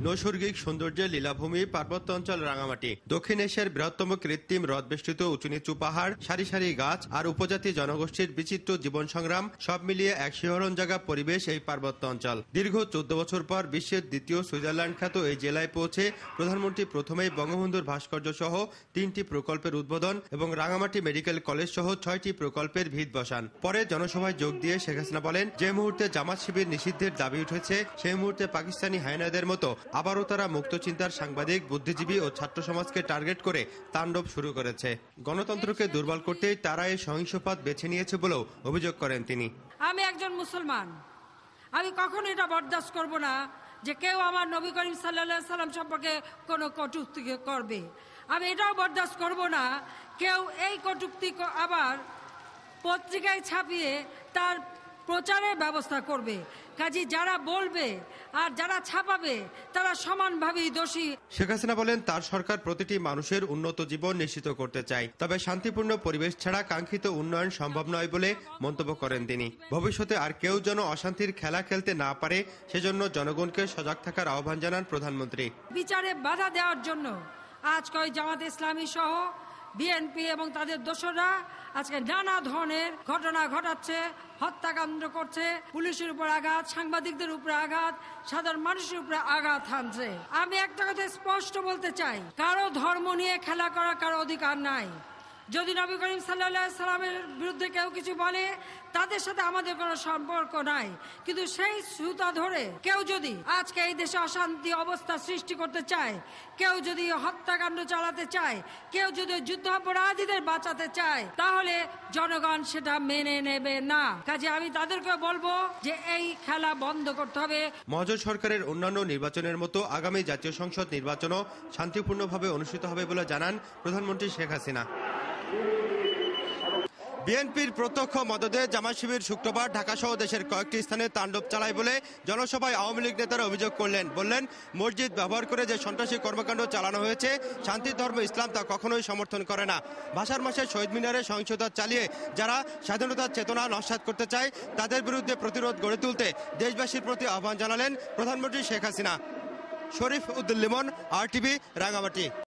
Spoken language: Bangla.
নৈসর্গিক সৌন্দর্যের লীলাভূমি পার্বত্য অঞ্চল রাঙামাটি। দক্ষিণ এশিয়ার বৃহত্তম কৃত্রিম হ্রদ-বেষ্টিত উঁচু নিচু পাহাড়, সারি সারি গাছ আর উপজাতি জনগোষ্ঠীর বিচিত্র জীবন সংগ্রাম সব মিলিয়ে এক শিহরণ জাগা পরিবেশ এই পার্বত্য অঞ্চল। দীর্ঘ 14 বছর পর বিশ্বের দ্বিতীয় সুইজারল্যান্ড খ্যাত এই জেলায় পৌঁছে প্রধানমন্ত্রী প্রথমেই বঙ্গবন্ধুর ভাস্কর্য সহ 3টি প্রকল্পের উদ্বোধন এবং রাঙামাটি মেডিকেল কলেজ সহ 6টি প্রকল্পের ভিত বসান। পরে জনসভায় যোগ দিয়ে শেখ হাসিনা বলেন, যে মুহূর্তে জামাত শিবির নিষিদ্ধের দাবি উঠেছে সেই মুহূর্তে পাকিস্তানি হায়নাদের মতো আবারও তারা মুক্ত চিন্তার সাংবাদিক, বুদ্ধিজীবী ও ছাত্র সমাজকে টার্গেট করে তাণ্ডব শুরু করেছে। গণতন্ত্রকে দুর্বল করতেই তারা এই সহিংস পথ বেছে নিয়েছে বলেও অভিযোগ করেন তিনি। আমি একজন মুসলমান, আমি কখনো এটা বরদাস্ত করব না যে কেউ আমার নবী করিম সাল্লাল্লাহু আলাইহি সাল্লাম সম্পর্কে কোনো কটূক্তি করবে। আমি এটাও বরদাস্ত করব না কেউ এই কটূক্তি আবার পত্রিকায় ছাপিয়ে তার প্রচারের ব্যবস্থা করবে। কাজী যারা বলবে আর যারা ছাপাবে তারা সমানভাবেই দোষী। শেখ হাসিনা বলেন, তার সরকার প্রতিটি মানুষের উন্নত জীবন নিশ্চিত করতে চায়, তবে শান্তিপূর্ণ পরিবেশ ছাড়া কাঙ্ক্ষিত উন্নয়ন সম্ভব নয় বলে মন্তব্য করেন তিনি। ভবিষ্যতে আর কেউ যেন অশান্তির খেলা খেলতে না পারে সেজন্য জনগণকে সজাগ থাকার আহ্বান জানান প্রধানমন্ত্রী। বিচারে বাধা দেওয়ার জন্য আজ কয় জামাত ইসলামী সহ বিএনপি এবং তাদের দোসররা আজকে নানা ধরনের ঘটনা ঘটাচ্ছে, হত্যাকাণ্ড করছে, পুলিশের উপর আঘাত, সাংবাদিকদের উপরে আঘাত, সাধারণ মানুষের উপরে আঘাত হানছে। আমি একটা কথা স্পষ্ট বলতে চাই, কারো ধর্ম নিয়ে খেলা করার কারো অধিকার নাই। যদি নবী করিম সাল্লাল্লাহু আলাইহি সাল্লামের বিরুদ্ধে কেউ কিছু বলে তাদের সাথে আমাদের কোনো সম্পর্ক নাই, কিন্তু সেই সুতা ধরে কেউ যদি আজকে এই দেশে অশান্তি অবস্থা সৃষ্টি করতে চায়, কেউ যদি হত্যাকাণ্ড চালাতে চায়, কেউ যদি যুদ্ধাপরাধীদের বাঁচাতে চায়, তাহলে জনগণ সেটা মেনে নেবে না। কাজে আমি তাদেরকে বলবো যে এই খেলা বন্ধ করতে হবে। মহাজোট সরকারের অন্যান্য নির্বাচনের মতো আগামী জাতীয় সংসদ নির্বাচনও শান্তিপূর্ণভাবে অনুষ্ঠিত হবে বলে জানান প্রধানমন্ত্রী শেখ হাসিনা। বিএনপির প্রত্যক্ষ মদদে জামাত শিবির শুক্রবার ঢাকা সহ দেশের কয়েকটি স্থানে তাণ্ডব চালায় বলে জনসভায় আওয়ামী লীগ নেতারা অভিযোগ বললেন, মসজিদ ব্যবহার করে যে সন্ত্রাসী কর্মকাণ্ড চালানো হয়েছে শান্তির ধর্ম ইসলাম তা কখনোই সমর্থন করে না। ভাষার মাসে শহীদ মিনারে সহিংসতা চালিয়ে যারা স্বাধীনতার চেতনা নস্যাৎ করতে চায় তাদের বিরুদ্ধে প্রতিরোধ গড়ে তুলতে দেশবাসীর প্রতি আহ্বান জানালেন প্রধানমন্ত্রী শেখ হাসিনা। শরীফ উদ্দিন লিমন, RTV, রাঙামাটি।